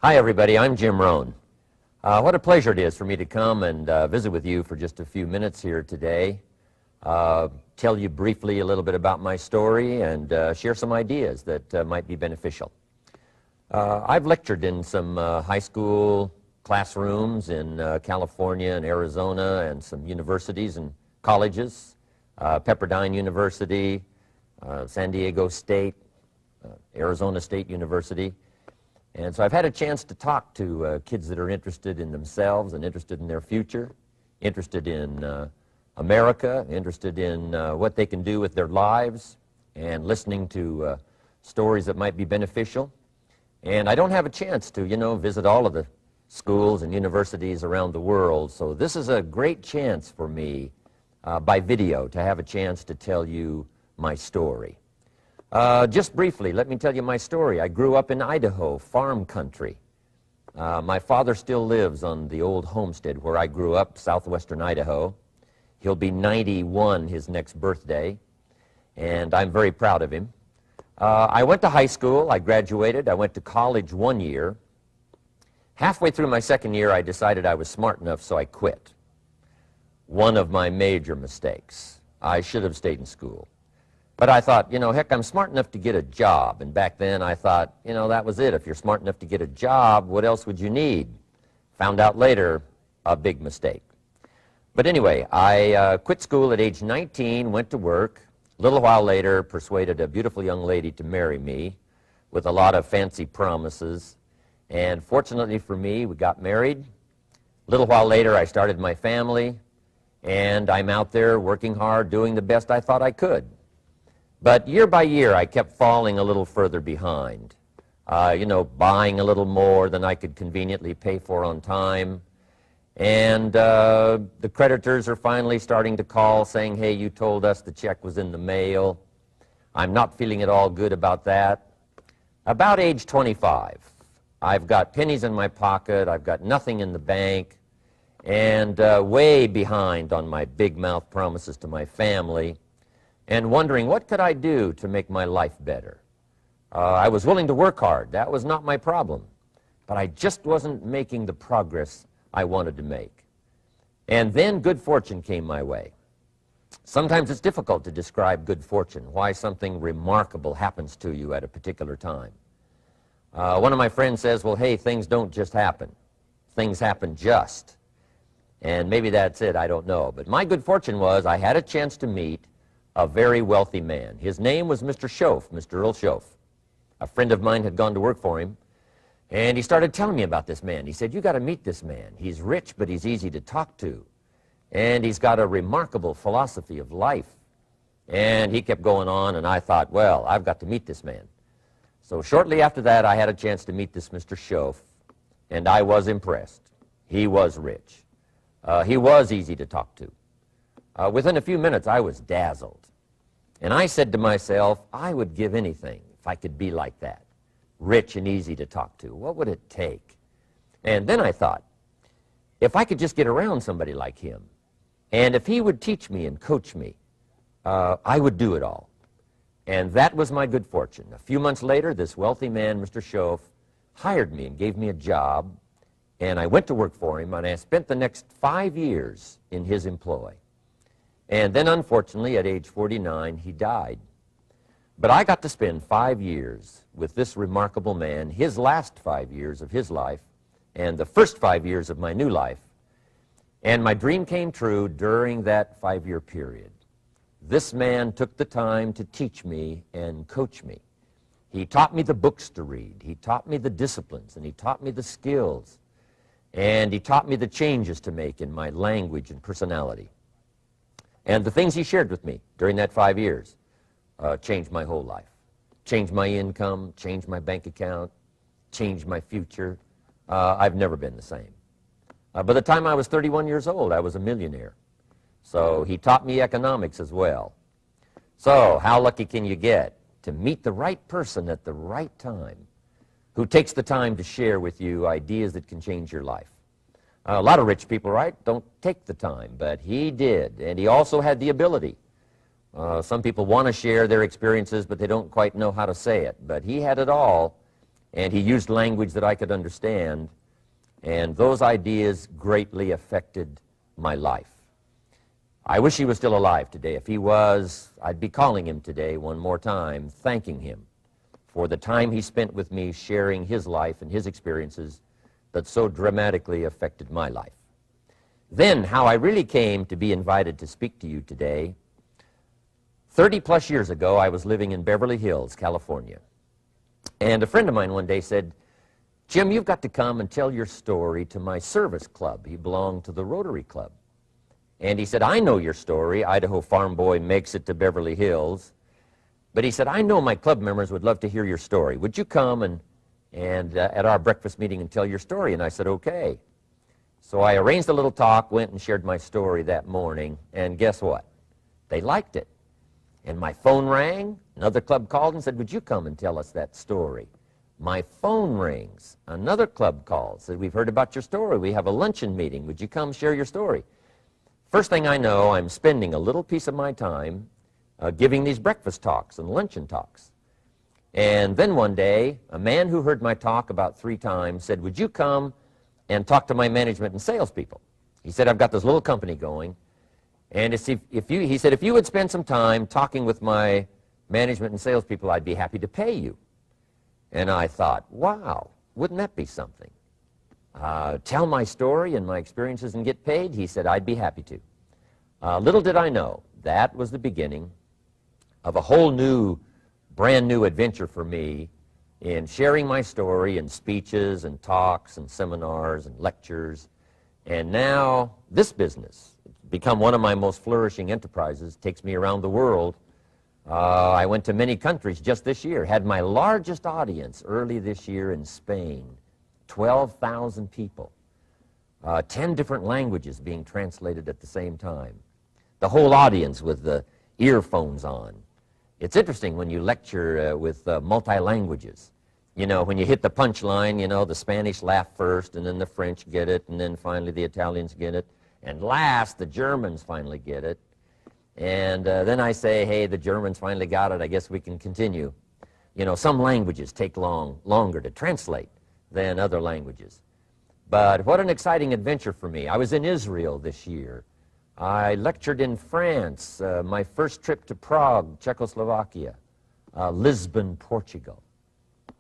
Hi, everybody. I'm Jim Rohn. What a pleasure it is for me to come and visit with you for just a few minutes here today. Tell you briefly a little bit about my story and share some ideas that might be beneficial. I've lectured in some high school classrooms in California and Arizona and some universities and colleges, Pepperdine University, San Diego State, Arizona State University. And so I've had a chance to talk to kids that are interested in themselves and interested in their future, interested in America, interested in what they can do with their lives, and listening to stories that might be beneficial. And I don't have a chance to, visit all of the schools and universities around the world, so this is a great chance for me by video to have a chance to tell you my story. Just briefly, let me tell you my story. I grew up in Idaho, farm country. My father still lives on the old homestead where I grew up, southwestern Idaho. He'll be 91 his next birthday, and I'm very proud of him. I went to high school. I graduated. I went to college 1 year. Halfway through my second year, I decided I was smart enough, so I quit. One of my major mistakes. I should have stayed in school. But I thought, heck, I'm smart enough to get a job. And back then I thought, that was it. If you're smart enough to get a job, what else would you need? Found out later, a big mistake. But anyway, I quit school at age 19, went to work. A little while later, persuaded a beautiful young lady to marry me with a lot of fancy promises. And fortunately for me, we got married. A little while later, I started my family. And I'm out there working hard, doing the best I thought I could. But year by year, I kept falling a little further behind, buying a little more than I could conveniently pay for on time. And the creditors are finally starting to call saying, hey, you told us the check was in the mail. I'm not feeling at all good about that. About age 25, I've got pennies in my pocket, I've got nothing in the bank, and way behind on my big mouth promises to my family, and wondering what could I do to make my life better. I was willing to work hard. That was not my problem. But I just wasn't making the progress I wanted to make. And then good fortune came my way. Sometimes it's difficult to describe good fortune, why something remarkable happens to you at a particular time. One of my friends says, well, hey, things don't just happen. Things happen just. And maybe that's it, I don't know. But my good fortune was I had a chance to meet a very wealthy man. His name was Mr. Schoaf, Mr. Earl Schoaf. A friend of mine had gone to work for him, and he started telling me about this man. He said, you got to meet this man. He's rich, but he's easy to talk to. And he's got a remarkable philosophy of life. And he kept going on, and I thought, well, I've got to meet this man. So shortly after that, I had a chance to meet this Mr. Schoaf, and I was impressed. He was rich. He was easy to talk to. Within a few minutes, I was dazzled. And I said to myself, I would give anything if I could be like that, rich and easy to talk to. What would it take? And then I thought, if I could just get around somebody like him, and if he would teach me and coach me, I would do it all. And that was my good fortune. A few months later, this wealthy man, Mr. Schoaf, hired me and gave me a job, and I went to work for him, and I spent the next 5 years in his employ. And then, unfortunately, at age 49, he died. But I got to spend 5 years with this remarkable man, his last 5 years of his life, and the first 5 years of my new life. And my dream came true during that 5-year period. This man took the time to teach me and coach me. He taught me the books to read. He taught me the disciplines, and he taught me the skills. And he taught me the changes to make in my language and personality. And the things he shared with me during that 5 years changed my whole life. Changed my income, changed my bank account, changed my future. I've never been the same. By the time I was 31 years old, I was a millionaire. So he taught me economics as well. So how lucky can you get to meet the right person at the right time who takes the time to share with you ideas that can change your life? A lot of rich people, right, don't take the time, but he did, and he also had the ability. Some people want to share their experiences, but they don't quite know how to say it. But he had it all, and he used language that I could understand, and those ideas greatly affected my life. I wish he was still alive today. If he was, I'd be calling him today one more time, thanking him for the time he spent with me sharing his life and his experiences that so dramatically affected my life. Then, how I really came to be invited to speak to you today. 30-plus years ago, I was living in Beverly Hills, California. And a friend of mine one day said, "Jim, you've got to come and tell your story to my service club." He belonged to the Rotary Club. And he said, "I know your story. Idaho farm boy makes it to Beverly Hills." But he said, "I know my club members would love to hear your story. Would you come and at our breakfast meeting and tell your story?" And I said, "Okay." So I arranged a little talk, went and shared my story that morning, and guess what? They liked it. And my phone rang. Another club called and said, "Would you come and tell us that story?" My phone rings. Another club calls, said, "We've heard about your story. We have a luncheon meeting. Would you come share your story?" First thing I know, I'm spending a little piece of my time giving these breakfast talks and luncheon talks. And then one day, a man who heard my talk about 3 times said, "Would you come and talk to my management and salespeople?" He said, "I've got this little company going, and he said, if you would spend some time talking with my management and salespeople, I'd be happy to pay you." And I thought, wow, wouldn't that be something? Tell my story and my experiences and get paid? He said, "I'd be happy to." Little did I know, that was the beginning of a whole new, brand new adventure for me in sharing my story in speeches and talks and seminars and lectures. And now this business, it's become one of my most flourishing enterprises, takes me around the world. I went to many countries just this year, had my largest audience early this year in Spain, 12,000 people, 10 different languages being translated at the same time, the whole audience with the earphones on. It's interesting when you lecture with multi-languages. You know, when you hit the punchline, you know, the Spanish laugh first, and then the French get it, and then finally the Italians get it, and last the Germans finally get it. And then I say, "Hey, the Germans finally got it. I guess we can continue." You know, some languages take longer to translate than other languages. But what an exciting adventure for me. I was in Israel this year. I lectured in France, my first trip to Prague, Czechoslovakia, Lisbon, Portugal.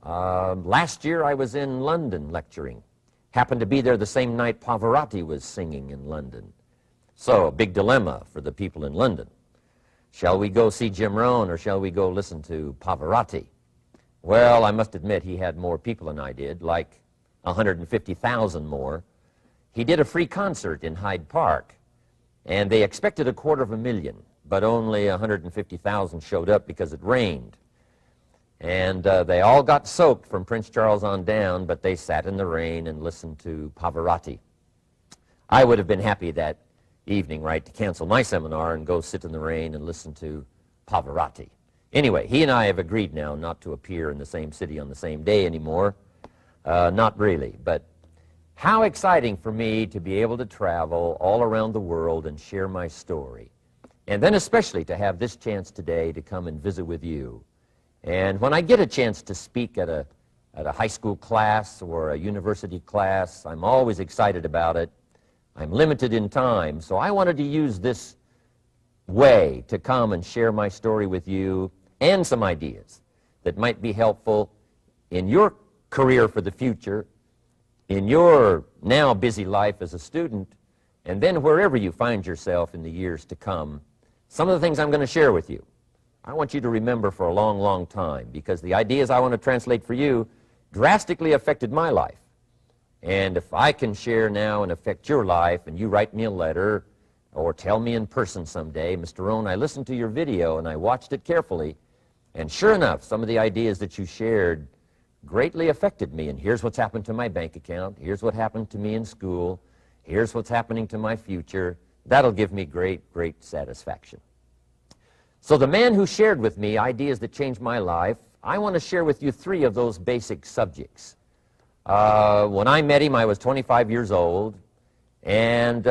Last year I was in London lecturing. Happened to be there the same night Pavarotti was singing in London. So, a big dilemma for the people in London. Shall we go see Jim Rohn or shall we go listen to Pavarotti? Well, I must admit he had more people than I did, like 150,000 more. He did a free concert in Hyde Park, and they expected 250,000, but only 150,000 showed up because it rained. And they all got soaked from Prince Charles on down, but they sat in the rain and listened to Pavarotti. I would have been happy that evening, right, to cancel my seminar and go sit in the rain and listen to Pavarotti. Anyway, he and I have agreed now not to appear in the same city on the same day anymore. Not really, but how exciting for me to be able to travel all around the world and share my story. And then especially to have this chance today to come and visit with you. And when I get a chance to speak at a high school class or a university class, I'm always excited about it. I'm limited in time, so I wanted to use this way to come and share my story with you and some ideas that might be helpful in your career for the future, in your now busy life as a student, and then wherever you find yourself in the years to come. Some of the things I'm going to share with you, I want you to remember for a long, long time, because the ideas I want to translate for you drastically affected my life. And if I can share now and affect your life, and you write me a letter or tell me in person someday, "Mr. Rohn, I listened to your video and I watched it carefully, and sure enough, some of the ideas that you shared greatly affected me, and here's what's happened to my bank account, here's what happened to me in school, here's what's happening to my future," that'll give me great, great satisfaction. So the man who shared with me ideas that changed my life, I want to share with you 3 of those basic subjects. When I met him, I was 25 years old, and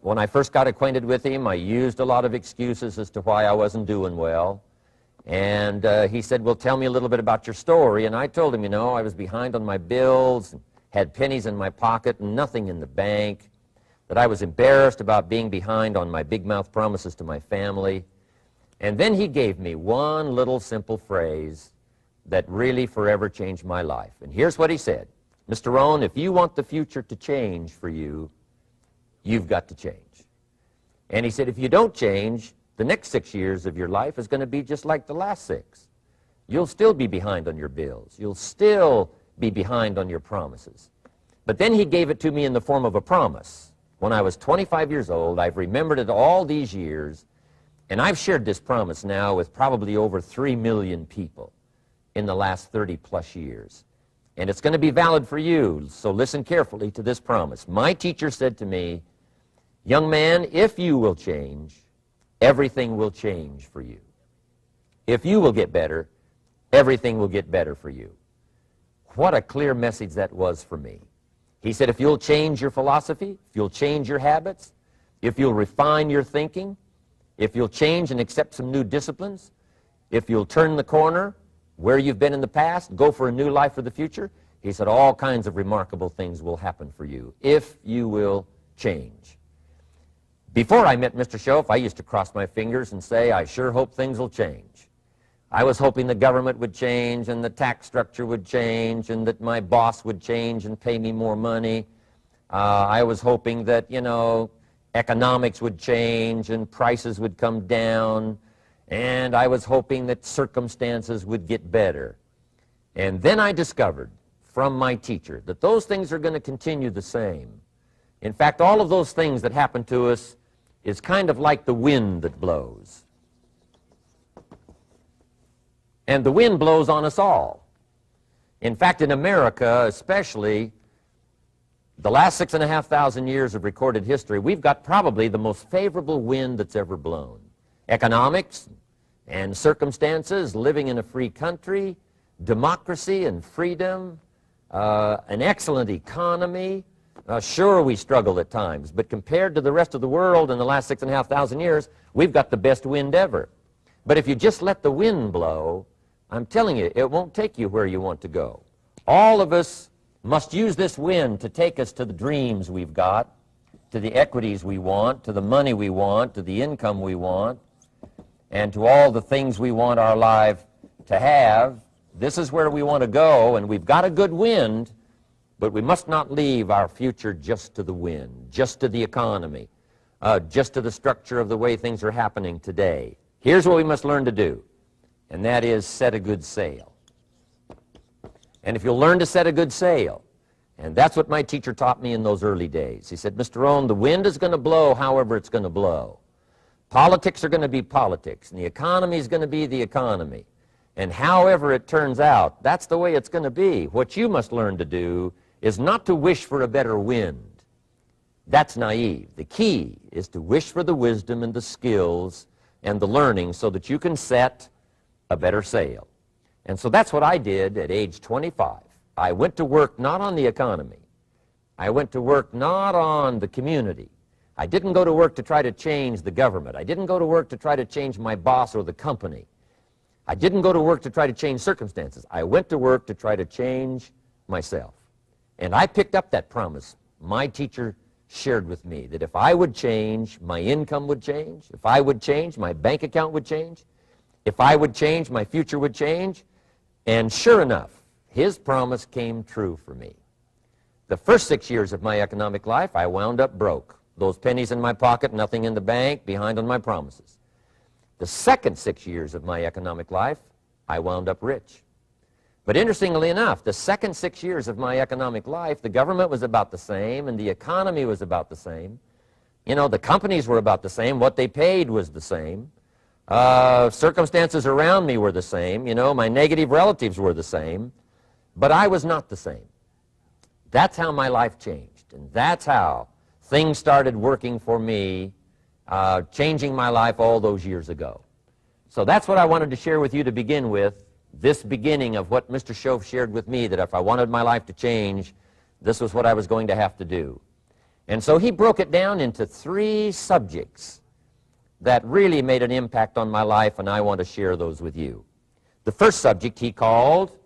when I first got acquainted with him, I used a lot of excuses as to why I wasn't doing well. And he said, well, tell me a little bit about your story. And I told him, you know, I was behind on my bills, had pennies in my pocket, and nothing in the bank, that I was embarrassed about being behind on my big mouth promises to my family. And then he gave me one little simple phrase that really forever changed my life. And here's what he said: Mr. Rohn, if you want the future to change for you, you've got to change. And he said, if you don't change, the next 6 years of your life is going to be just like the last 6. You'll still be behind on your bills. You'll still be behind on your promises. But then he gave it to me in the form of a promise. When I was 25 years old, I've remembered it all these years, and I've shared this promise now with probably over 3 million people in the last 30-plus years. And it's going to be valid for you, so listen carefully to this promise. My teacher said to me, young man, if you will change, everything will change for you. If you will get better, everything will get better for you. What a clear message that was for me. He said, if you'll change your philosophy, if you'll change your habits, if you'll refine your thinking, if you'll change and accept some new disciplines, if you'll turn the corner where you've been in the past, go for a new life for the future, he said, all kinds of remarkable things will happen for you if you will change. Before I met Mr. Shoaff, I used to cross my fingers and say, I sure hope things will change. I was hoping the government would change and the tax structure would change and that my boss would change and pay me more money. I was hoping that, you know, economics would change and prices would come down, and I was hoping that circumstances would get better. And then I discovered from my teacher that those things are going to continue the same. In fact, all of those things that happen to us is kind of like the wind that blows. And the wind blows on us all. In fact, in America especially, the last 6,500 years of recorded history, we've got probably the most favorable wind that's ever blown. Economics and circumstances, living in a free country, democracy and freedom, an excellent economy. Sure, we struggle at times, but compared to the rest of the world in the last 6,500 years, we've got the best wind ever. But if you just let the wind blow, I'm telling you, it won't take you where you want to go. All of us must use this wind to take us to the dreams we've got, to the equities we want, to the money we want, to the income we want, and to all the things we want our life to have. This is where we want to go, and we've got a good wind, but we must not leave our future just to the wind, just to the economy, just to the structure of the way things are happening today. Here's what we must learn to do, and that is set a good sail. And if you'll learn to set a good sail, and that's what my teacher taught me in those early days. He said, Mr. Rohn, the wind is going to blow however it's going to blow. Politics are going to be politics, and the economy is going to be the economy. And however it turns out, that's the way it's going to be. What you must learn to do is not to wish for a better wind. That's naive. The key is to wish for the wisdom and the skills and the learning so that you can set a better sail. And so that's what I did at age 25. I went to work not on the economy. I went to work not on the community. I didn't go to work to try to change the government. I didn't go to work to try to change my boss or the company. I didn't go to work to try to change circumstances. I went to work to try to change myself. And I picked up that promise my teacher shared with me, that if I would change, my income would change. If I would change, my bank account would change. If I would change, my future would change. And sure enough, his promise came true for me. The first 6 years of my economic life, I wound up broke. Those pennies in my pocket, nothing in the bank, behind on my promises. The second 6 years of my economic life, I wound up rich. But interestingly enough, the second 6 years of my economic life, the government was about the same and the economy was about the same. You know, the companies were about the same. What they paid was the same. Circumstances around me were the same. You know, my negative relatives were the same. But I was not the same. That's how my life changed. And that's how things started working for me, changing my life all those years ago. So that's what I wanted to share with you to begin with, this beginning of what Mr. Shoaff shared with me, that if I wanted my life to change, this was what I was going to have to do. And so he broke it down into 3 subjects that really made an impact on my life, and I want to share those with you. The first subject he called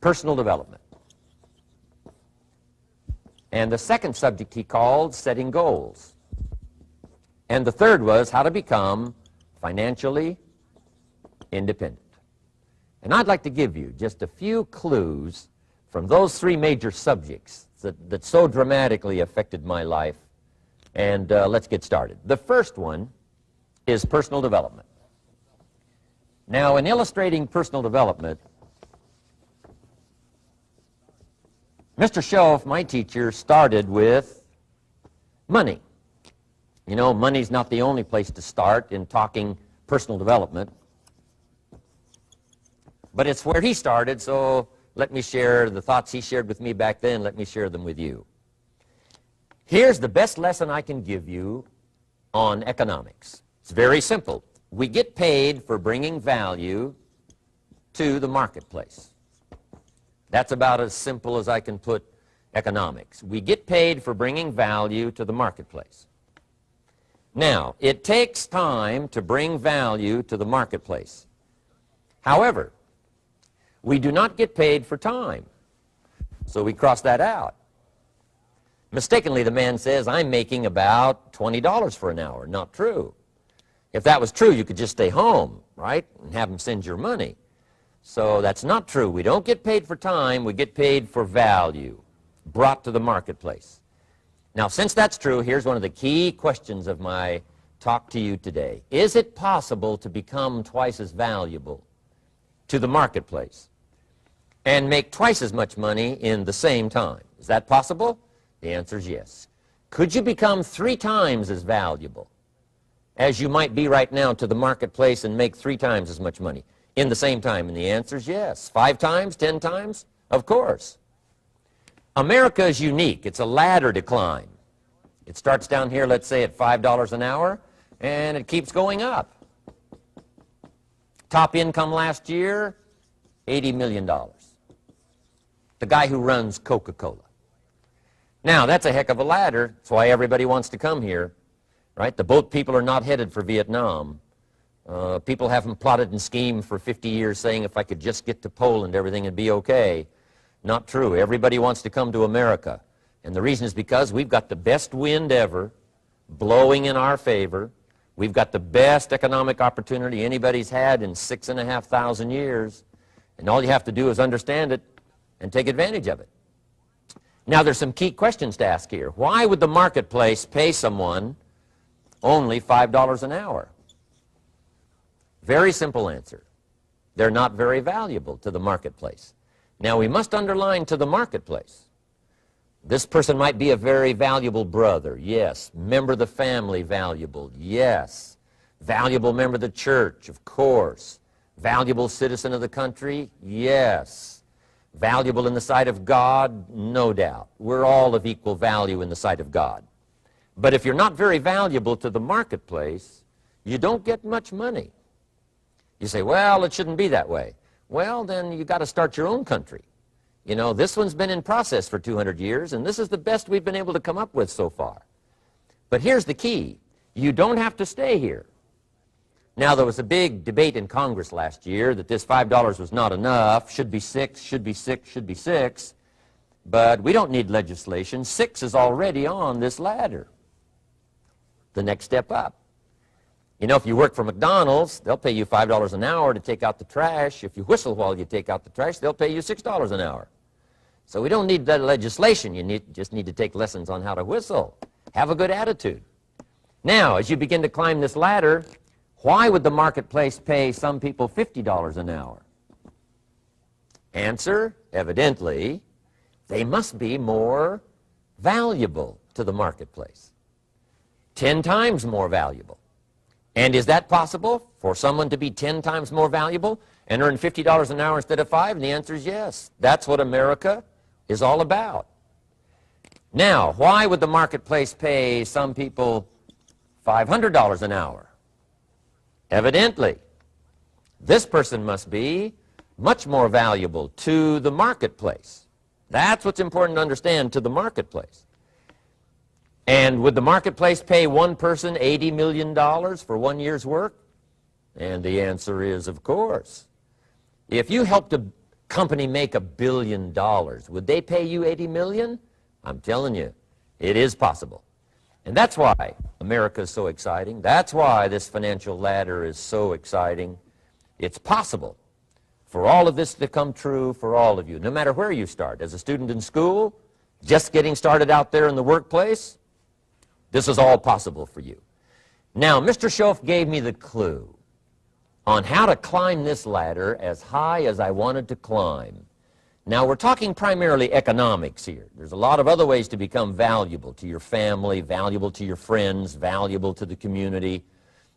personal development. And the second subject he called setting goals. And the third was how to become financially independent. And I'd like to give you just a few clues from those three major subjects that so dramatically affected my life. And let's get started. The first one is personal development. Now, in illustrating personal development, Mr. Shoaff, my teacher, started with money. You know, money's not the only place to start in talking personal development, but it's where he started, so let me share the thoughts he shared with me back then. Let me share them with you. Here's the best lesson I can give you on economics. It's very simple. We get paid for bringing value to the marketplace. That's about as simple as I can put economics. We get paid for bringing value to the marketplace. Now, it takes time to bring value to the marketplace. However, we do not get paid for time, so we cross that out. Mistakenly, the man says, I'm making about $20 for an hour. Not true. If that was true, you could just stay home, right, and have them send your money. So that's not true. We don't get paid for time. We get paid for value brought to the marketplace. Now, since that's true, here's one of the key questions of my talk to you today. Is it possible to become twice as valuable to the marketplace and make twice as much money in the same time? Is that possible? The answer is yes. Could you become 3 times as valuable as you might be right now to the marketplace and make 3 times as much money in the same time? And the answer is yes. 5 times, 10 times? Of course. America is unique. It's a ladder to climb. It starts down here, let's say, at $5 an hour, and it keeps going up. Top income last year, $80 million. The guy who runs Coca-Cola. Now, that's a heck of a ladder. That's why everybody wants to come here, right? The boat people are not headed for Vietnam. People haven't plotted and schemed for 50 years saying if I could just get to Poland, everything would be okay. Not true. Everybody wants to come to America. And the reason is because we've got the best wind ever blowing in our favor. We've got the best economic opportunity anybody's had in 6,500 years. And all you have to do is understand it and take advantage of it. Now, there's some key questions to ask here. Why would the marketplace pay someone only $5 an hour? Very simple answer. They're not very valuable to the marketplace. Now, we must underline to the marketplace. This person might be a very valuable brother, yes. Member of the family, valuable, yes. Valuable member of the church, of course. Valuable citizen of the country, yes. Valuable in the sight of God, no doubt. We're all of equal value in the sight of God. But if you're not very valuable to the marketplace, you don't get much money. You say, well, it shouldn't be that way. Well, then you got to start your own country. You know, this one's been in process for 200 years, and this is the best we've been able to come up with so far. But here's the key. You don't have to stay here. Now, there was a big debate in Congress last year that this $5 was not enough, should be 6, should be 6, should be 6. But we don't need legislation. 6 is already on this ladder. The next step up. You know, if you work for McDonald's, they'll pay you $5 an hour to take out the trash. If you whistle while you take out the trash, they'll pay you $6 an hour. So we don't need that legislation. You just need to take lessons on how to whistle. Have a good attitude. Now, as you begin to climb this ladder, why would the marketplace pay some people $50 an hour? Answer, evidently, they must be more valuable to the marketplace. 10 times more valuable. And is that possible for someone to be 10 times more valuable and earn $50 an hour instead of 5? And the answer is yes. That's what America is all about. Now, why would the marketplace pay some people $500 an hour? Evidently, this person must be much more valuable to the marketplace. That's what's important to understand, to the marketplace. And would the marketplace pay one person $80 million for 1 year's work? And the answer is, of course. If you helped a company make $1 billion, would they pay you $80 million? I'm telling you, it is possible. And that's why America is so exciting. That's why this financial ladder is so exciting. It's possible for all of this to come true for all of you, no matter where you start. As a student in school, just getting started out there in the workplace, this is all possible for you. Now, Mr. Shoaff gave me the clue on how to climb this ladder as high as I wanted to climb. Now, we're talking primarily economics here. There's a lot of other ways to become valuable to your family, valuable to your friends, valuable to the community,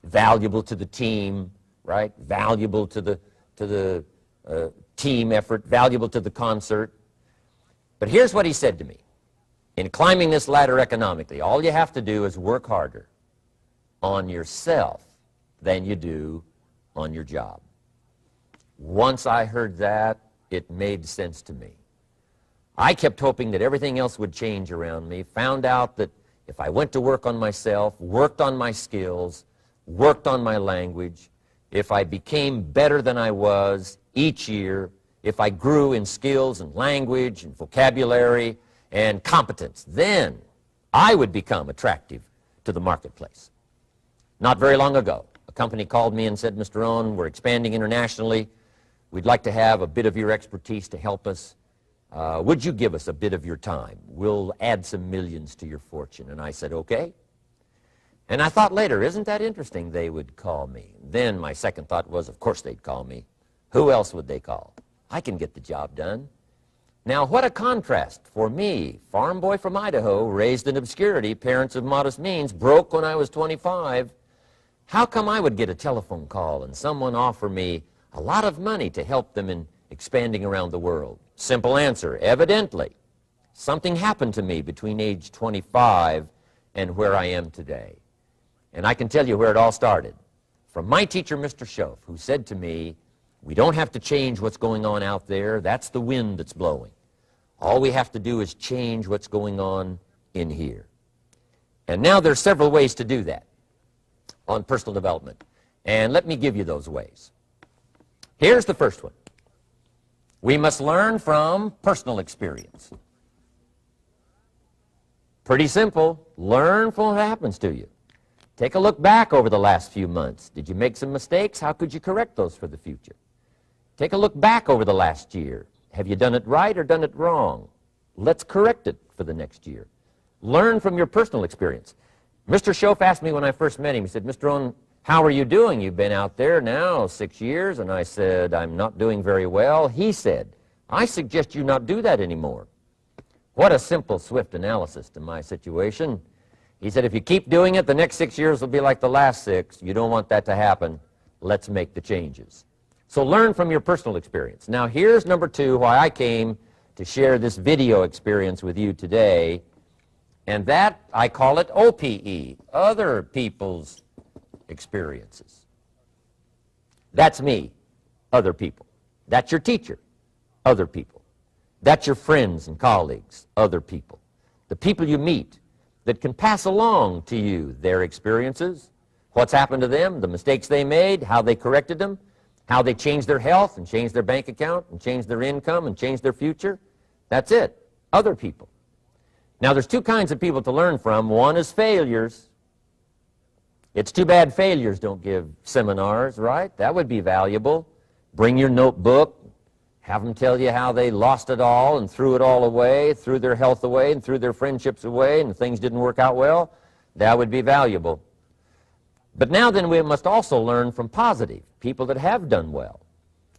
valuable to the team, right? Valuable to the team effort, valuable to the concert. But here's what he said to me. In climbing this ladder economically, all you have to do is work harder on yourself than you do on your job. Once I heard that, it made sense to me. I kept hoping that everything else would change around me, found out that if I went to work on myself, worked on my skills, worked on my language, if I became better than I was each year, if I grew in skills and language and vocabulary and competence, then I would become attractive to the marketplace. Not very long ago, a company called me and said, Mr. Rohn, we're expanding internationally. We'd like to have a bit of your expertise to help us. Would you give us a bit of your time? We'll add some millions to your fortune. And I said, okay. And I thought later, isn't that interesting? They would call me. Then my second thought was, of course they'd call me. Who else would they call? I can get the job done. Now, what a contrast for me, farm boy from Idaho, raised in obscurity, parents of modest means, broke when I was 25. How come I would get a telephone call and someone offer me a lot of money to help them in expanding around the world? Simple answer, evidently. Something happened to me between age 25 and where I am today. And I can tell you where it all started. From my teacher, Mr. Shoaff, who said to me, we don't have to change what's going on out there. That's the wind that's blowing. All we have to do is change what's going on in here. And now there's several ways to do that on personal development. And let me give you those ways. Here's the first one. We must learn from personal experience. Pretty simple. Learn from what happens to you. Take a look back over the last few months. Did you make some mistakes? How could you correct those for the future? Take a look back over the last year. Have you done it right or done it wrong? Let's correct it for the next year. Learn from your personal experience. Mr. Shoaff asked me when I first met him, he said, Mr. Rohn, how are you doing? You've been out there now 6 years. And I said, I'm not doing very well. He said, I suggest you not do that anymore. What a simple, swift analysis to my situation. He said, if you keep doing it, the next 6 years will be like the last 6. You don't want that to happen. Let's make the changes. So learn from your personal experience. Now here's number 2, why I came to share this video experience with you today. And that, I call it OPE, other people's experiences. That's me, other people. That's your teacher, other people. That's your friends and colleagues, other people. The people you meet that can pass along to you their experiences, what's happened to them, the mistakes they made, how they corrected them, how they changed their health and changed their bank account and changed their income and changed their future. That's it, other people. Now, there's 2 kinds of people to learn from. One is failures. It's too bad failures don't give seminars, right? That would be valuable. Bring your notebook, have them tell you how they lost it all and threw it all away, threw their health away and threw their friendships away and things didn't work out well. That would be valuable. But now then we must also learn from positive, people that have done well.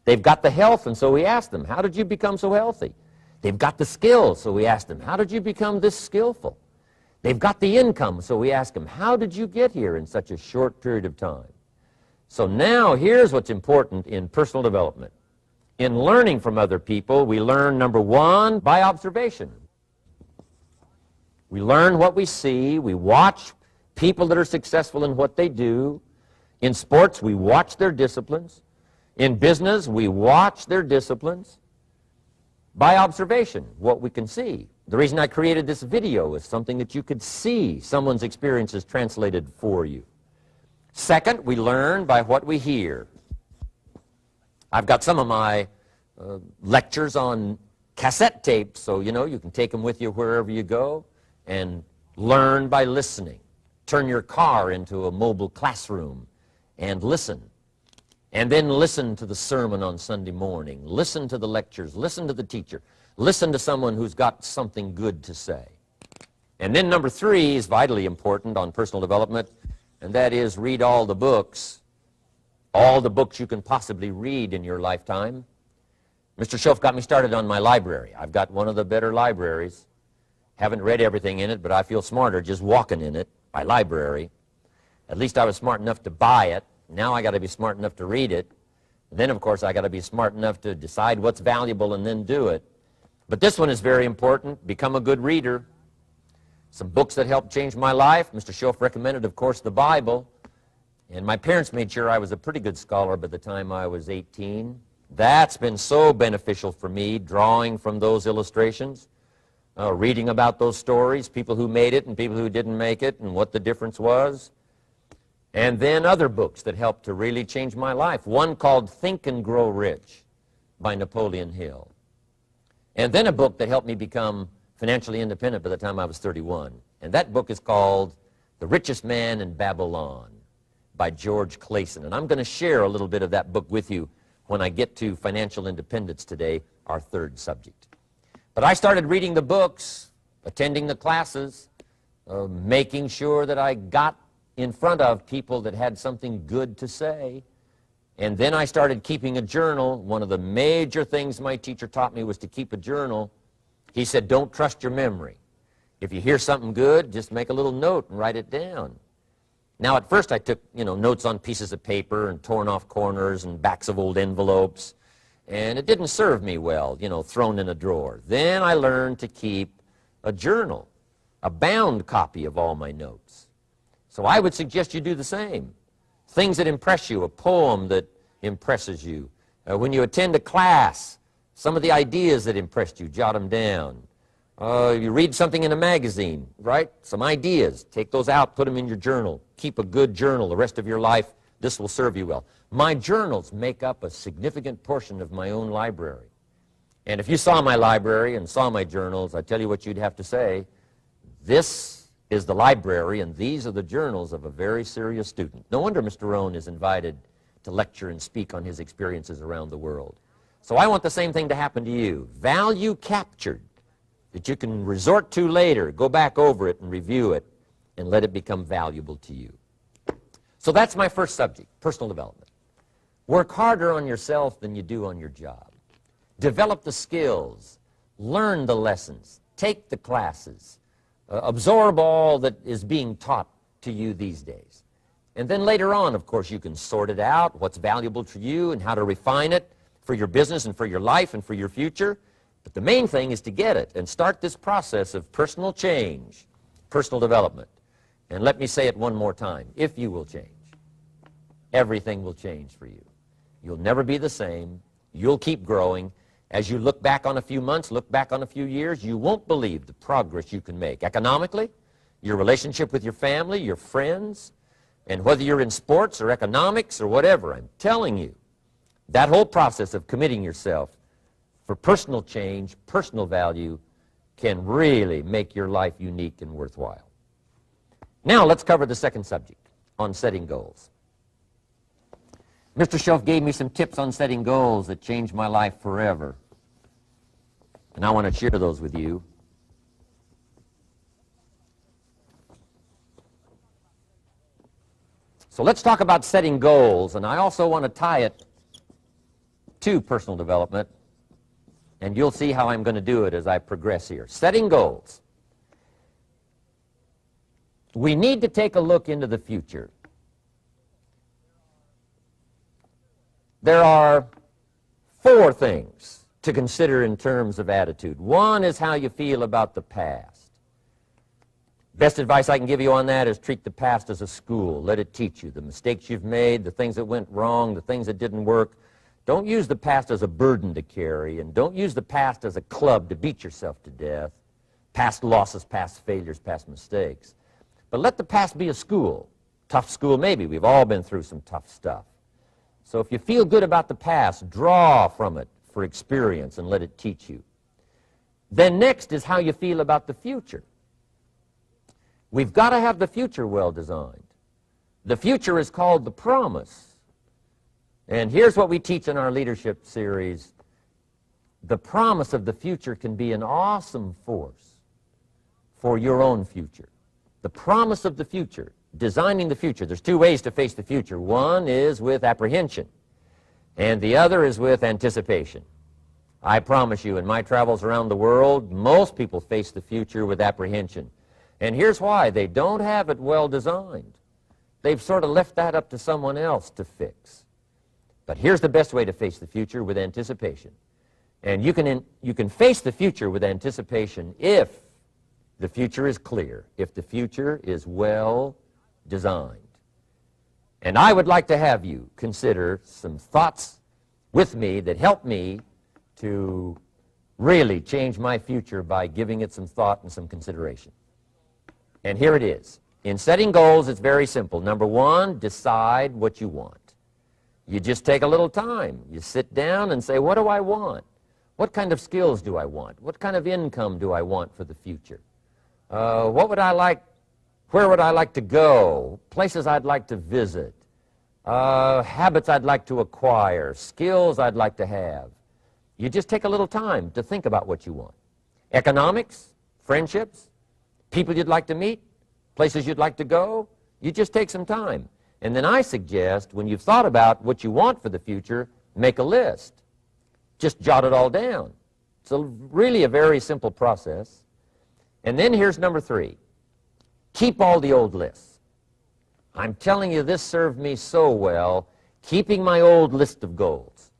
They've got the health, and so we ask them, how did you become so healthy? They've got the skills, so we ask them, how did you become this skillful? They've got the income, so we ask them, how did you get here in such a short period of time? So now here's what's important in personal development. In learning from other people, we learn, number 1, by observation. We learn what we see. We watch people that are successful in what they do. In sports, we watch their disciplines. In business, we watch their disciplines. By observation, what we can see, The reason I created this video is something that you could see someone's experiences translated for you. Second, we learn by what we hear. I've got some of my lectures on cassette tapes, so you can take them with you wherever you go and learn by listening. Turn your car into a mobile classroom and listen. And then listen to the sermon on Sunday morning. Listen to the lectures. Listen to the teacher. Listen to someone who's got something good to say. And then number 3 is vitally important on personal development, and that is read all the books you can possibly read in your lifetime. Mr. Shoaff got me started on my library. I've got one of the better libraries. Haven't read everything in it, but I feel smarter just walking in it. My library. At least I was smart enough to buy it. Now I got to be smart enough to read it. Then, of course, I got to be smart enough to decide what's valuable and then do it. But this one is very important. Become a good reader. Some books that helped change my life. Mr. Shoaff recommended, of course, the Bible. And my parents made sure I was a pretty good scholar by the time I was 18. That's been so beneficial for me, drawing from those illustrations, reading about those stories, people who made it and people who didn't make it, and what the difference was. And then other books that helped to really change my life. One called Think and Grow Rich by Napoleon Hill. And then a book that helped me become financially independent by the time I was 31. And that book is called The Richest Man in Babylon by George Clason. And I'm going to share a little bit of that book with you when I get to financial independence today, our 3rd subject. But I started reading the books, attending the classes, making sure that I got in front of people that had something good to say. And then I started keeping a journal. One of the major things my teacher taught me was to keep a journal. He said, don't trust your memory. If you hear something good, just make a little note and write it down. Now, at first I took, notes on pieces of paper and torn off corners and backs of old envelopes. And it didn't serve me well, thrown in a drawer. Then I learned to keep a journal, a bound copy of all my notes. So I would suggest you do the same. Things that impress you, a poem that impresses you. When you attend a class, some of the ideas that impressed you, jot them down. You read something in a magazine, right? Some ideas. Take those out, put them in your journal. Keep a good journal the rest of your life. This will serve you well. My journals make up a significant portion of my own library. And if you saw my library and saw my journals, I tell you what you'd have to say. This is the library, and these are the journals of a very serious student. No wonder Mr. Rohn is invited to lecture and speak on his experiences around the world. So I want the same thing to happen to you. Value captured that you can resort to later, go back over it and review it, and let it become valuable to you. So that's my first subject, personal development. Work harder on yourself than you do on your job. Develop the skills, learn the lessons, take the classes, absorb all that is being taught to you these days. And then later on, of course, you can sort it out, what's valuable to you and how to refine it for your business and for your life and for your future. But the main thing is to get it and start this process of personal change, personal development. And let me say it one more time. If you will change, everything will change for you. You'll never be the same. You'll keep growing. As you look back on a few months, look back on a few years, you won't believe the progress you can make economically, your relationship with your family, your friends, and whether you're in sports or economics or whatever. I'm telling you, that whole process of committing yourself for personal change, personal value, can really make your life unique and worthwhile. Now let's cover the second subject, on setting goals. Mr. Shoaff gave me some tips on setting goals that changed my life forever. And I want to share those with you. So let's talk about setting goals, and I also want to tie it to personal development, and you'll see how I'm going to do it as I progress here. Setting goals. We need to take a look into the future. There are 4 things to consider in terms of attitude. One is how you feel about the past. Best advice I can give you on that is treat the past as a school. Let it teach you the mistakes you've made, the things that went wrong, the things that didn't work. Don't use the past as a burden to carry, and don't use the past as a club to beat yourself to death. past losses, past failures, past mistakes. But let the past be a school. Tough school maybe. We've all been through some tough stuff. So if you feel good about the past, draw from it for experience and let it teach you. Then next is how you feel about the future. We've got to have the future well designed. The future is called the promise. And here's what we teach in our leadership series. The promise of the future can be an awesome force for your own future. The promise of the future, designing the future. There's two ways to face the future. One is with apprehension, and the other is with anticipation. I promise you, in my travels around the world, most people face the future with apprehension. And here's why. They don't have it well designed. They've sort of left that up to someone else to fix. But here's the best way to face the future, with anticipation. And you can face the future with anticipation if the future is clear, if the future is well designed. And I would like to have you consider some thoughts with me that help me to really change my future by giving it some thought and some consideration. And here it is. In setting goals, it's very simple. Number one, decide what you want. You just take a little time. You sit down and say, what do I want? What kind of skills do I want? What kind of income do I want for the future? What would I like? Where would I like to go? Places I'd like to visit. Habits I'd like to acquire. Skills I'd like to have. You just take a little time to think about what you want. Economics, friendships, people you'd like to meet, places you'd like to go. You just take some time. And then I suggest, when you've thought about what you want for the future, make a list. Just jot it all down. It's really a very simple process. And then here's number three. Keep all the old lists. I'm telling you, this served me so well, keeping my old list of goals.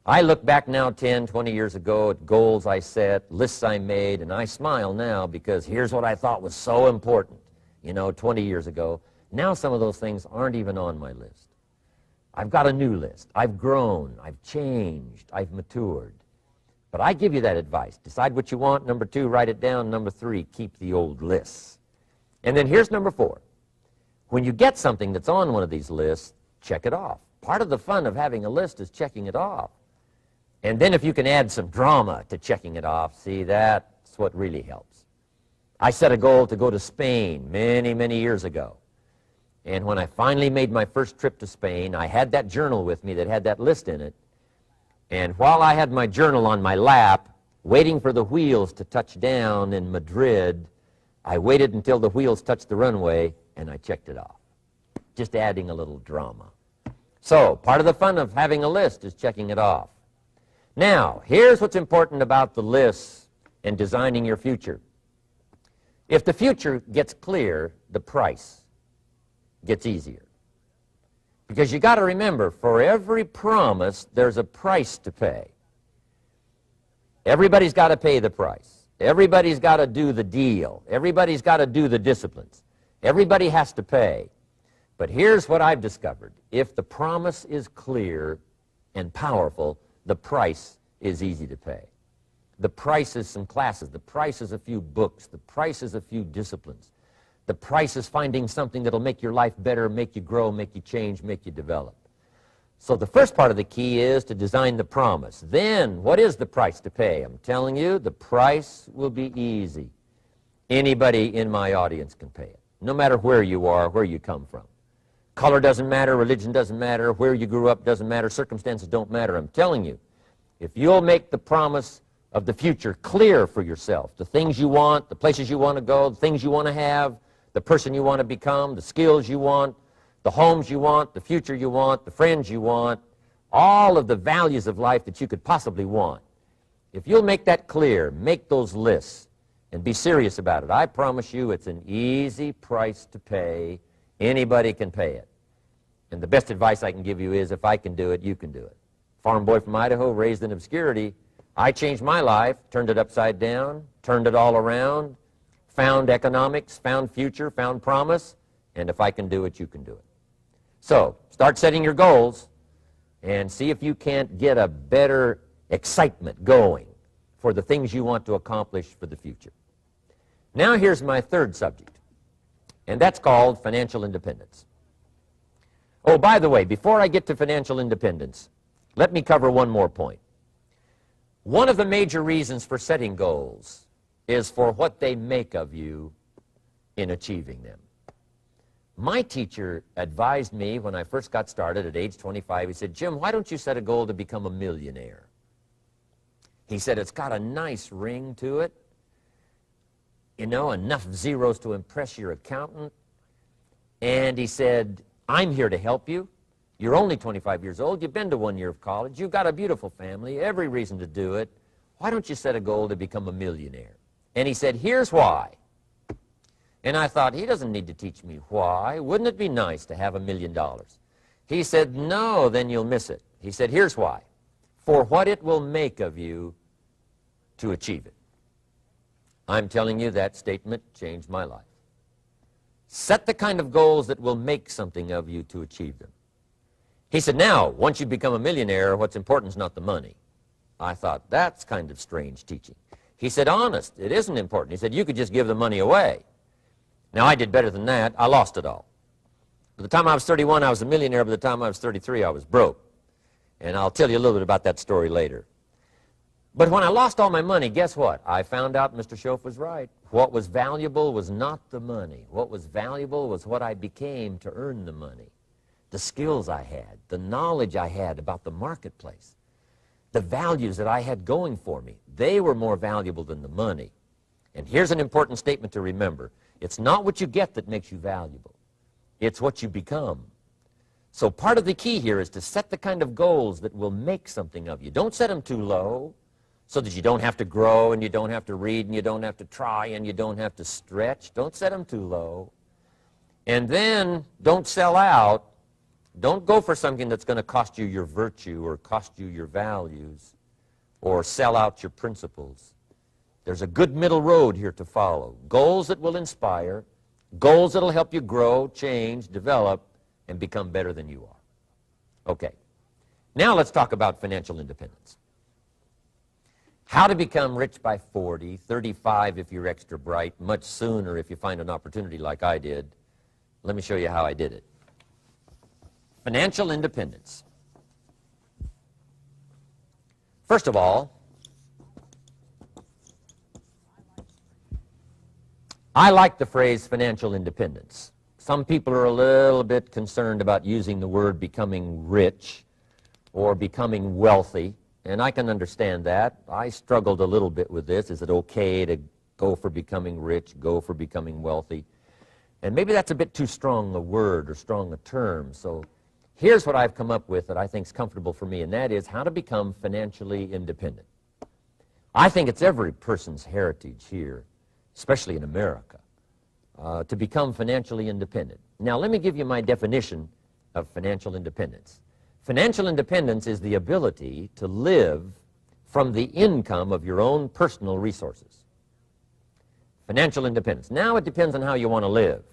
I look back now 10, 20 years ago at goals I set, lists I made, and I smile now because here's what I thought was so important, 20 years ago. Now some of those things aren't even on my list. I've got a new list. I've grown. I've changed. I've matured. But I give you that advice. Decide what you want. Number two, write it down. Number three, keep the old lists. And then here's number four. When you get something that's on one of these lists, check it off. Part of the fun of having a list is checking it off. And then if you can add some drama to checking it off, see, that's what really helps. I set a goal to go to Spain many, many years ago. And when I finally made my first trip to Spain, I had that journal with me that had that list in it. And while I had my journal on my lap, waiting for the wheels to touch down in Madrid, I waited until the wheels touched the runway, and I checked it off. Just adding a little drama. So, part of the fun of having a list is checking it off. Now, here's what's important about the lists and designing your future. If the future gets clear, the price gets easier. Because you got to remember, for every promise, there's a price to pay. Everybody's got to pay the price. Everybody's got to do the deal. Everybody's got to do the disciplines. Everybody has to pay. But here's what I've discovered. If the promise is clear and powerful, the price is easy to pay. The price is some classes. The price is a few books. The price is a few disciplines. The price is finding something that'll make your life better, make you grow, make you change, make you develop. So the first part of the key is to design the promise. Then, what is the price to pay? I'm telling you, the price will be easy. Anybody in my audience can pay it, no matter where you are, where you come from. Color doesn't matter, religion doesn't matter, where you grew up doesn't matter, circumstances don't matter. I'm telling you, if you'll make the promise of the future clear for yourself, the things you want, the places you want to go, the things you want to have, the person you want to become, the skills you want, the homes you want, the future you want, the friends you want, all of the values of life that you could possibly want. If you'll make that clear, make those lists, and be serious about it, I promise you it's an easy price to pay. Anybody can pay it. And the best advice I can give you is, if I can do it, you can do it. Farm boy from Idaho, raised in obscurity, I changed my life, turned it upside down, turned it all around, found economics, found future, found promise, and if I can do it, you can do it. So, start setting your goals and see if you can't get a better excitement going for the things you want to accomplish for the future. Now here's my third subject, and that's called financial independence. Oh, by the way, before I get to financial independence, let me cover one more point. One of the major reasons for setting goals is for what they make of you in achieving them. My teacher advised me when I first got started at age 25, he said, "Jim, why don't you set a goal to become a millionaire?" He said, "It's got a nice ring to it. You know, enough zeros to impress your accountant." And he said, "I'm here to help you. You're only 25 years old. You've been to 1 year of college. You've got a beautiful family, every reason to do it. Why don't you set a goal to become a millionaire?" And he said, "Here's why." And I thought, he doesn't need to teach me why. Wouldn't it be nice to have $1 million? He said, "No, then you'll miss it." He said, "Here's why. For what it will make of you to achieve it." I'm telling you, that statement changed my life. Set the kind of goals that will make something of you to achieve them. He said, "Now, once you become a millionaire, what's important is not the money." I thought, that's kind of strange teaching. He said, "Honest, it isn't important." He said, "You could just give the money away." Now, I did better than that. I lost it all. By the time I was 31, I was a millionaire. By the time I was 33, I was broke. And I'll tell you a little bit about that story later. But when I lost all my money, guess what? I found out Mr. Shoaff was right. What was valuable was not the money. What was valuable was what I became to earn the money. The skills I had, the knowledge I had about the marketplace, the values that I had going for me. They were more valuable than the money. And here's an important statement to remember. It's not what you get that makes you valuable. It's what you become. So part of the key here is to set the kind of goals that will make something of you. Don't set them too low so that you don't have to grow and you don't have to read and you don't have to try and you don't have to stretch. Don't set them too low. And then don't sell out. Don't go for something that's going to cost you your virtue or cost you your values or sell out your principles. There's a good middle road here to follow. Goals that will inspire, goals that will help you grow, change, develop, and become better than you are. Okay. Now let's talk about financial independence. How to become rich by 40, 35 if you're extra bright, much sooner if you find an opportunity like I did. Let me show you how I did it. Financial independence. First of all, I like the phrase financial independence. Some people are a little bit concerned about using the word becoming rich or becoming wealthy, and I can understand that. I struggled a little bit with this. Is it okay to go for becoming rich, go for becoming wealthy? And maybe that's a bit too strong a word or strong a term. So here's what I've come up with that I think is comfortable for me, and that is how to become financially independent. I think it's every person's heritage here, especially in America, to become financially independent. Now, let me give you my definition of financial independence. Financial independence is the ability to live from the income of your own personal resources. Financial independence. Now, it depends on how you want to live.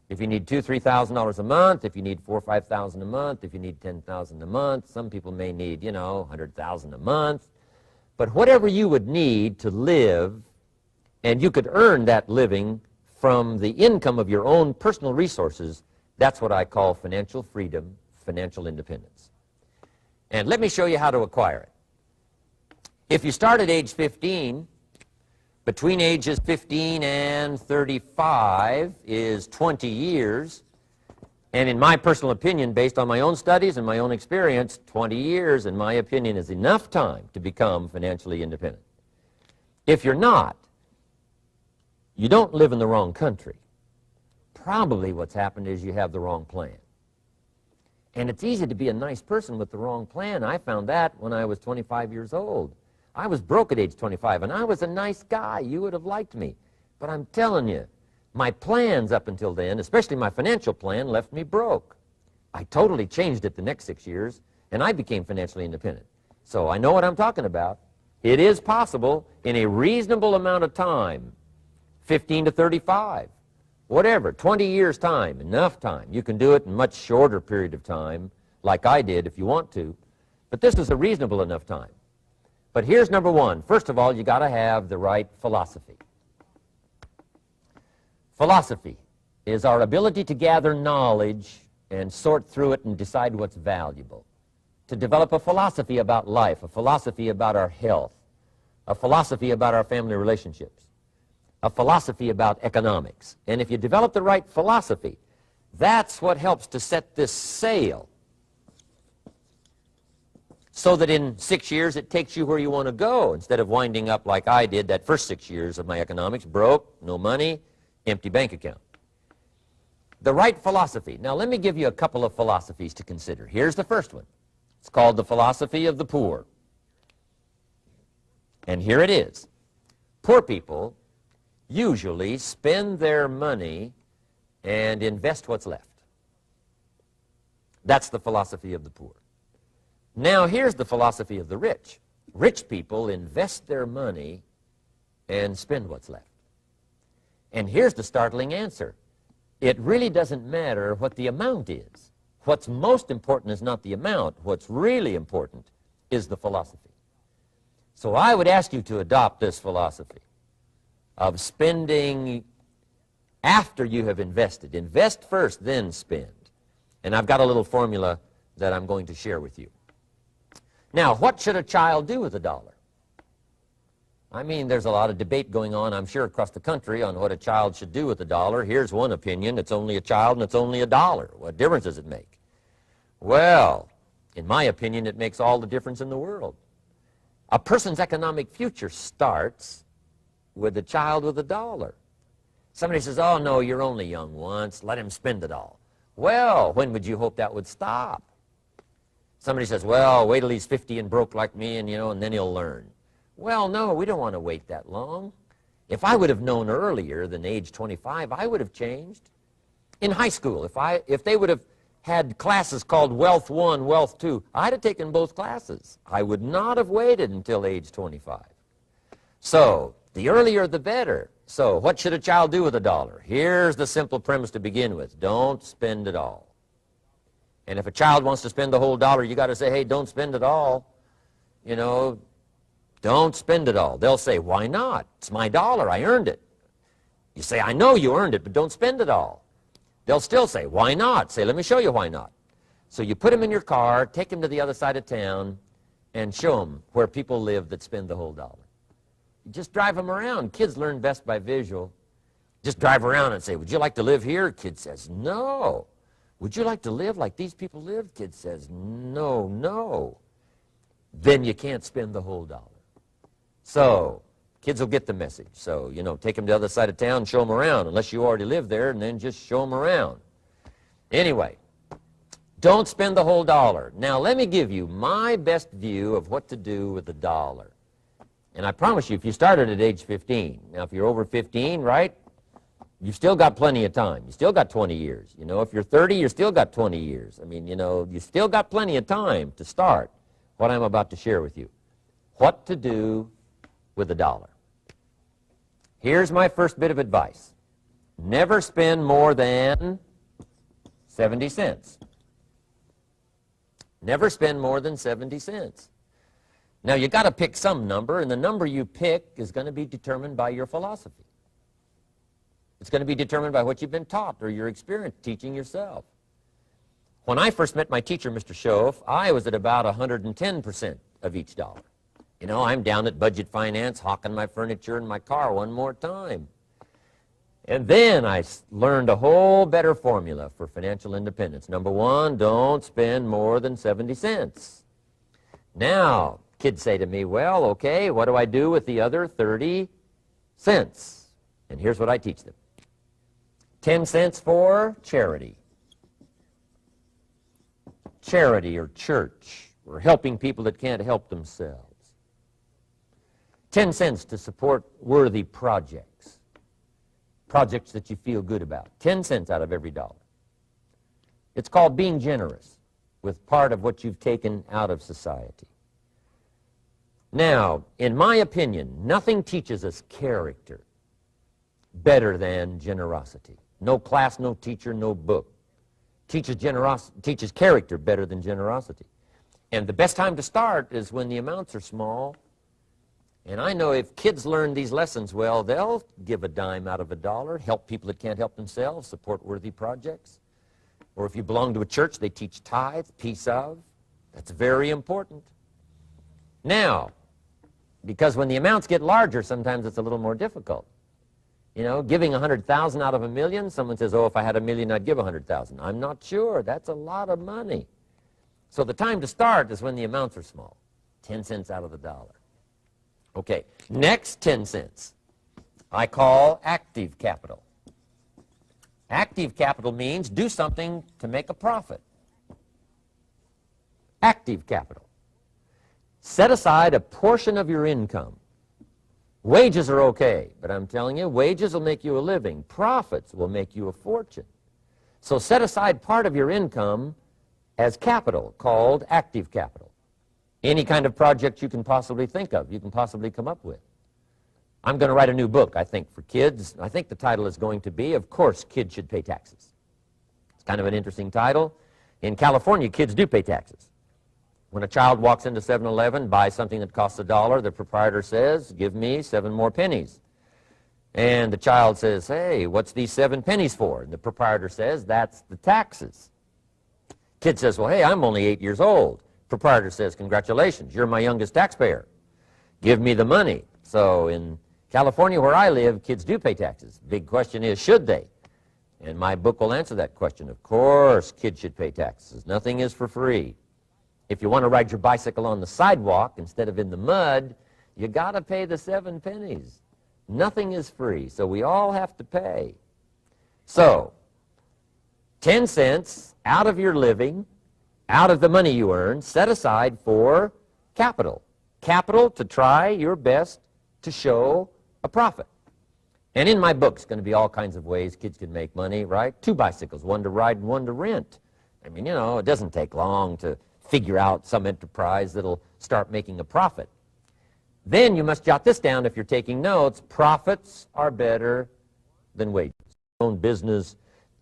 If you need $2,000 to $3,000 a month, if you need $4,000 or $5,000 a month, if you need $10,000 a month, some people may need, $100,000 a month. But whatever you would need to live, and you could earn that living from the income of your own personal resources, that's what I call financial freedom, financial independence. And let me show you how to acquire it. If you start at age 15, between ages 15 and 35 is 20 years. And in my personal opinion, based on my own studies and my own experience, 20 years, in my opinion, is enough time to become financially independent. If you're not, you don't live in the wrong country. Probably what's happened is you have the wrong plan. And it's easy to be a nice person with the wrong plan. I found that when I was 25 years old. I was broke at age 25, and I was a nice guy. You would have liked me. But I'm telling you, my plans up until then, especially my financial plan, left me broke. I totally changed it the next 6 years, and I became financially independent. So I know what I'm talking about. It is possible in a reasonable amount of time, 15 to 35, whatever, 20 years' time, enough time. You can do it in a much shorter period of time, like I did if you want to. But this is a reasonable enough time. But here's number one. First of all, you got to have the right philosophy. Philosophy is our ability to gather knowledge and sort through it and decide what's valuable. To develop a philosophy about life, a philosophy about our health, a philosophy about our family relationships, a philosophy about economics. And if you develop the right philosophy, that's what helps to set this sail so that in 6 years it takes you where you want to go instead of winding up like I did that first 6 years of my economics, broke, no money, empty bank account. The right philosophy. Now let me give you a couple of philosophies to consider. Here's the first one. It's called the philosophy of the poor. And here it is. Poor people usually spend their money and invest what's left. That's the philosophy of the poor. Now here's the philosophy of the rich. Rich people invest their money and spend what's left. And here's the startling answer. It really doesn't matter what the amount is. What's most important is not the amount. What's really important is the philosophy. So I would ask you to adopt this philosophy of spending after you have invested. Invest first, then spend. And I've got a little formula that I'm going to share with you. Now, what should a child do with a dollar? I mean, there's a lot of debate going on, I'm sure, across the country on what a child should do with a dollar. Here's one opinion. It's only a child and it's only a dollar. What difference does it make? Well, in my opinion, it makes all the difference in the world. A person's economic future starts with a child with a dollar. Somebody says, oh, no, you're only young once. Let him spend it all. Well, when would you hope that would stop? Somebody says, well, wait till he's 50 and broke like me and, and then he'll learn. Well, no, we don't want to wait that long. If I would have known earlier than age 25, I would have changed. In high school, if they would have had classes called Wealth 1, Wealth 2, I'd have taken both classes. I would not have waited until age 25. So, the earlier the better. So, what should a child do with a dollar? Here's the simple premise to begin with. Don't spend it all. And if a child wants to spend the whole dollar, you got to say, hey, don't spend it all. Don't spend it all. They'll say, why not? It's my dollar. I earned it. You say, I know you earned it, but don't spend it all. They'll still say, why not? Say, let me show you why not. So you put them in your car, take them to the other side of town, and show them where people live that spend the whole dollar. You just drive them around. Kids learn best by visual. Just drive around and say, would you like to live here? Kid says, no. Would you like to live like these people live? Kid says, no, no. Then you can't spend the whole dollar. So, kids will get the message. So, take them to the other side of town and show them around, unless you already live there, and then just show them around. Anyway, don't spend the whole dollar. Now, let me give you my best view of what to do with the dollar. And I promise you, if you started at age 15, now if you're over 15, right, you've still got plenty of time. You still got 20 years. If you're 30, you still got 20 years. I mean, you still got plenty of time to start what I'm about to share with you. What to do with a dollar. Here's my first bit of advice. Never spend more than 70 cents. Never spend more than 70 cents. Now, you got to pick some number, and the number you pick is going to be determined by your philosophy. It's going to be determined by what you've been taught or your experience teaching yourself. When I first met my teacher, Mr. Schoaf, I was at about 110% of each dollar. I'm down at Budget Finance, hawking my furniture and my car one more time. And then I learned a whole better formula for financial independence. Number one, don't spend more than 70 cents. Now, kids say to me, well, okay, what do I do with the other 30 cents? And here's what I teach them. 10 cents for charity. Charity or church, or helping people that can't help themselves. 10 cents to support worthy projects. Projects that you feel good about. 10 cents out of every dollar. It's called being generous with part of what you've taken out of society. Now, in my opinion, nothing teaches us character better than generosity. No class, no teacher, no book teaches character better than generosity. And the best time to start is when the amounts are small And I know if kids learn these lessons well, they'll give a dime out of a dollar, help people that can't help themselves, support worthy projects. Or if you belong to a church, they teach tithe, piece of. That's very important. Now, because when the amounts get larger, sometimes it's a little more difficult. You know, giving 100,000 out of a million, someone says, oh, if I had a million, I'd give 100,000. I'm not sure. That's a lot of money. So the time to start is when the amounts are small, 10 cents out of the dollar. Okay, next 10 cents I call active capital. Active capital means do something to make a profit. Active capital. Set aside a portion of your income. Wages are okay, but I'm telling you, wages will make you a living. Profits will make you a fortune. So set aside part of your income as capital, called active capital. Any kind of project you can possibly think of, you can possibly come up with. I'm going to write a new book, I think, for kids. I think the title is going to be, Of Course Kids Should Pay Taxes. It's kind of an interesting title. In California, kids do pay taxes. When a child walks into 7-Eleven, buys something that costs $1, the proprietor says, give me 7 more pennies. And the child says, hey, what's these 7 pennies for? And the proprietor says, that's the taxes. Kid says, well, hey, I'm only 8 years old. Proprietor says, congratulations, you're my youngest taxpayer. Give me the money. So in California, where I live, kids do pay taxes. Big question is, should they? And my book will answer that question. Of course, kids should pay taxes. Nothing is for free. If you want to ride your bicycle on the sidewalk instead of in the mud, you got to pay the 7 pennies. Nothing is free, so we all have to pay. So, 10 cents out of your living, out of the money you earn, set aside for capital. Capital to try your best to show a profit. And in my book, it's going to be all kinds of ways kids can make money, right? 2 bicycles, one to ride and one to rent. I mean, you know, it doesn't take long to figure out some enterprise that'll start making a profit. Then you must jot this down if you're taking notes. Profits are better than wages. Your own business,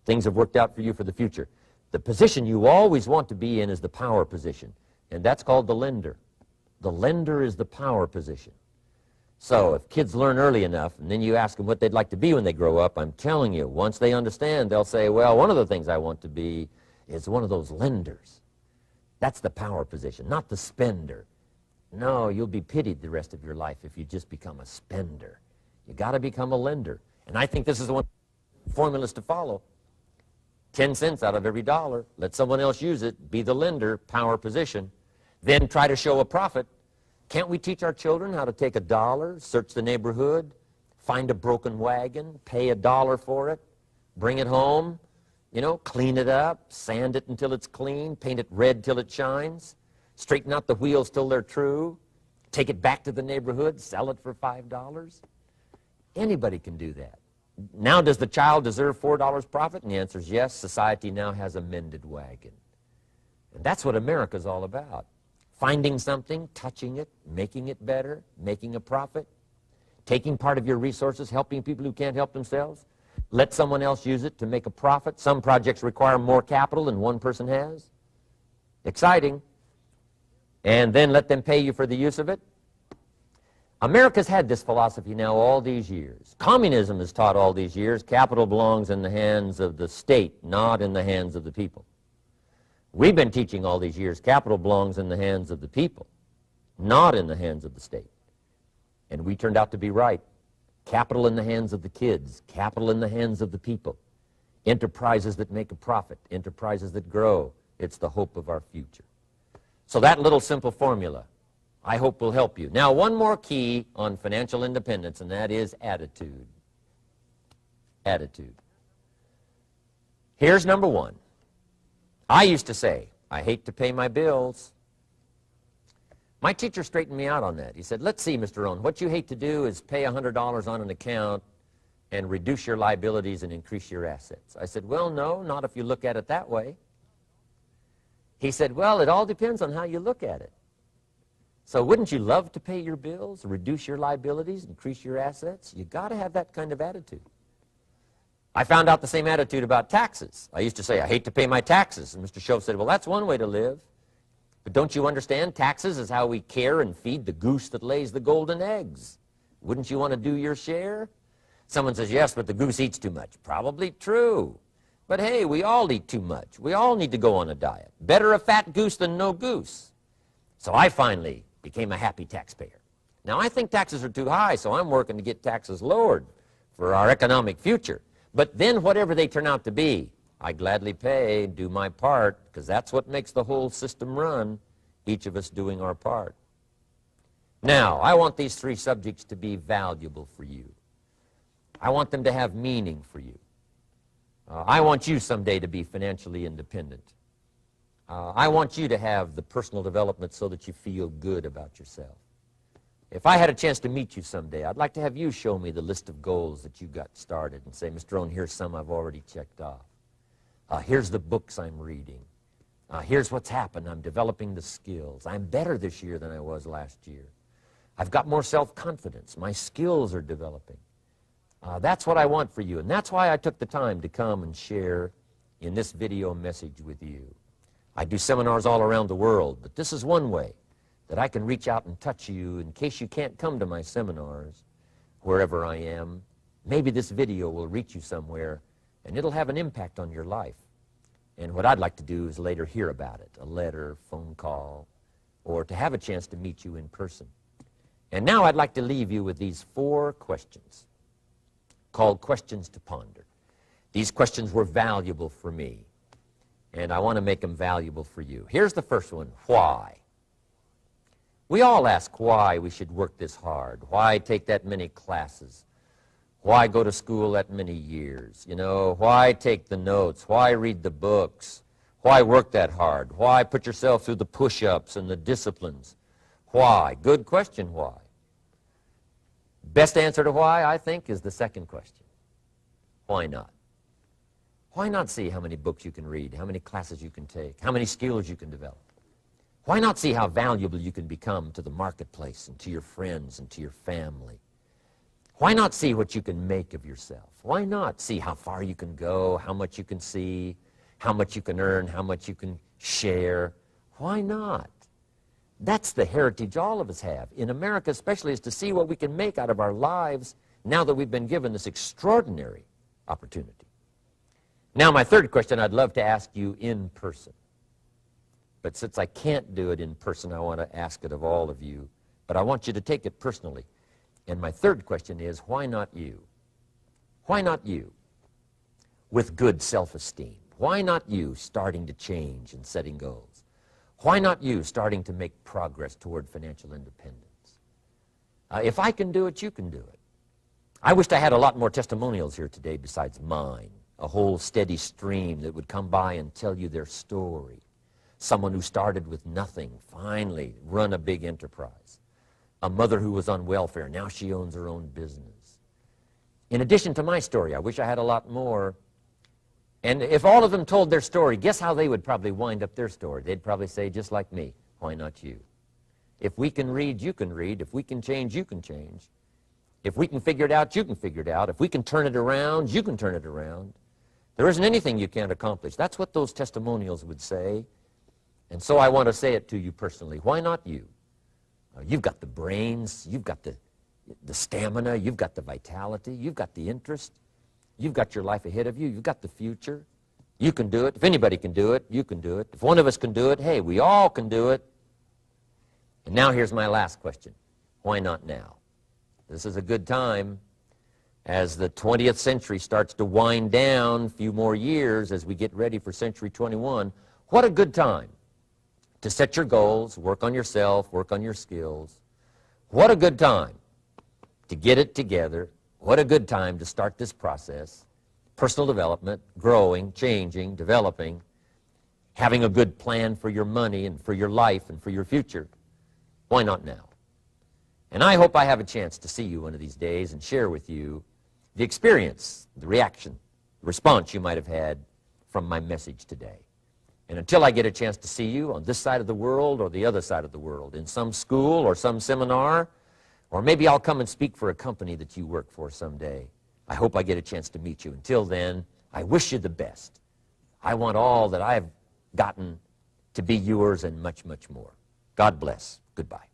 things have worked out for you for the future. The position you always want to be in is the power position, and that's called the lender. The lender is the power position. So if kids learn early enough, and then you ask them what they'd like to be when they grow up, I'm telling you, once they understand, they'll say, well, one of the things I want to be is one of those lenders. That's the power position, not the spender. No, you'll be pitied the rest of your life if you just become a spender. You got to become a lender. And I think this is the one formulas to follow. 10 cents out of every dollar. Let someone else use it. Be the lender, power position. Then try to show a profit. Can't we teach our children how to take $1, search the neighborhood, find a broken wagon, pay $1 for it, bring it home, you know, clean it up, sand it until it's clean, paint it red till it shines, straighten out the wheels till they're true, take it back to the neighborhood, sell it for $5? Anybody can do that. Now, does the child deserve $4 profit? And the answer is yes. Society now has a mended wagon. And that's what America's all about. Finding something, touching it, making it better, making a profit, taking part of your resources, helping people who can't help themselves. Let someone else use it to make a profit. Some projects require more capital than one person has. Exciting. And then let them pay you for the use of it. America's had this philosophy now all these years. Communism has taught all these years capital belongs in the hands of the state, not in the hands of the people. We've been teaching all these years capital belongs in the hands of the people, not in the hands of the state. And we turned out to be right. Capital in the hands of the kids, capital in the hands of the people. Enterprises that make a profit, enterprises that grow. It's the hope of our future. So that little simple formula, I hope, will help you. Now, one more key on financial independence, and that is attitude. Attitude. Here's number one. I used to say, I hate to pay my bills. My teacher straightened me out on that. He said, let's see, Mr. Owen, what you hate to do is pay $100 on an account and reduce your liabilities and increase your assets. I said, well, no, not if you look at it that way. He said, well, it all depends on how you look at it. So wouldn't you love to pay your bills, reduce your liabilities, increase your assets? You got to have that kind of attitude. I found out the same attitude about taxes. I used to say, I hate to pay my taxes. And Mr. Shove said, well, that's one way to live. But don't you understand? Taxes is how we care and feed the goose that lays the golden eggs. Wouldn't you want to do your share? Someone says, yes, but the goose eats too much. Probably true. But hey, we all eat too much. We all need to go on a diet. Better a fat goose than no goose. So I finally became a happy taxpayer. Now, I think taxes are too high, so I'm working to get taxes lowered for our economic future. But then whatever they turn out to be, I gladly pay, do my part, because that's what makes the whole system run, each of us doing our part. Now, I want these three subjects to be valuable for you. I want them to have meaning for you. I want you someday to be financially independent. I want you to have the personal development so that you feel good about yourself. If I had a chance to meet you someday, I'd like to have you show me the list of goals that you got started and say, Mr. Rohn, here's some I've already checked off. Here's the books I'm reading. Here's what's happened. I'm developing the skills. I'm better this year than I was last year. I've got more self-confidence. My skills are developing. That's what I want for you, and that's why I took the time to come and share in this video message with you. I do seminars all around the world, but this is one way that I can reach out and touch you in case you can't come to my seminars, wherever I am. Maybe this video will reach you somewhere, and it'll have an impact on your life. And what I'd like to do is later hear about it, a letter, phone call, or to have a chance to meet you in person. And now I'd like to leave you with these 4 questions called Questions to Ponder. These questions were valuable for me, and I want to make them valuable for you. Here's the first one, why? We all ask why we should work this hard, why take that many classes, why go to school that many years, you know, why take the notes, why read the books, why work that hard, why put yourself through the push-ups and the disciplines, why? Good question, why? Best answer to why, I think, is the second question. Why not? Why not see how many books you can read, how many classes you can take, how many skills you can develop? Why not see how valuable you can become to the marketplace and to your friends and to your family? Why not see what you can make of yourself? Why not see how far you can go, how much you can see, how much you can earn, how much you can share? Why not? That's the heritage all of us have, in America especially, is to see what we can make out of our lives now that we've been given this extraordinary opportunity. Now, my third question I'd love to ask you in person. But since I can't do it in person, I want to ask it of all of you. But I want you to take it personally. And my third question is, why not you? Why not you? With good self-esteem. Why not you starting to change and setting goals? Why not you starting to make progress toward financial independence? If I can do it, you can do it. I wished I had a lot more testimonials here today besides mine. A whole steady stream that would come by and tell you their story. Someone who started with nothing, finally run a big enterprise. A mother who was on welfare, now she owns her own business. In addition to my story, I wish I had a lot more. And if all of them told their story, guess how they would probably wind up their story? They'd probably say, just like me, why not you? If we can read, you can read. If we can change, you can change. If we can figure it out, you can figure it out. If we can turn it around, you can turn it around. There isn't anything you can't accomplish. That's what those testimonials would say. And so I want to say it to you personally. Why not you? You've got the brains, you've got the stamina, you've got the vitality, you've got the interest, you've got your life ahead of you, you've got the future. You can do it. If anybody can do it, you can do it. If one of us can do it, hey, we all can do it. And now here's my last question. Why not now? This is a good time. As the 20th century starts to wind down, a few more years as we get ready for century 21, what a good time to set your goals, work on yourself, work on your skills. What a good time to get it together. What a good time to start this process. Personal development, growing, changing, developing, having a good plan for your money and for your life and for your future. Why not now? And I hope I have a chance to see you one of these days and share with you the experience, the reaction, the response you might have had from my message today. And until I get a chance to see you on this side of the world or the other side of the world, in some school or some seminar, or maybe I'll come and speak for a company that you work for someday, I hope I get a chance to meet you. Until then, I wish you the best. I want all that I've gotten to be yours and much, much more. God bless. Goodbye.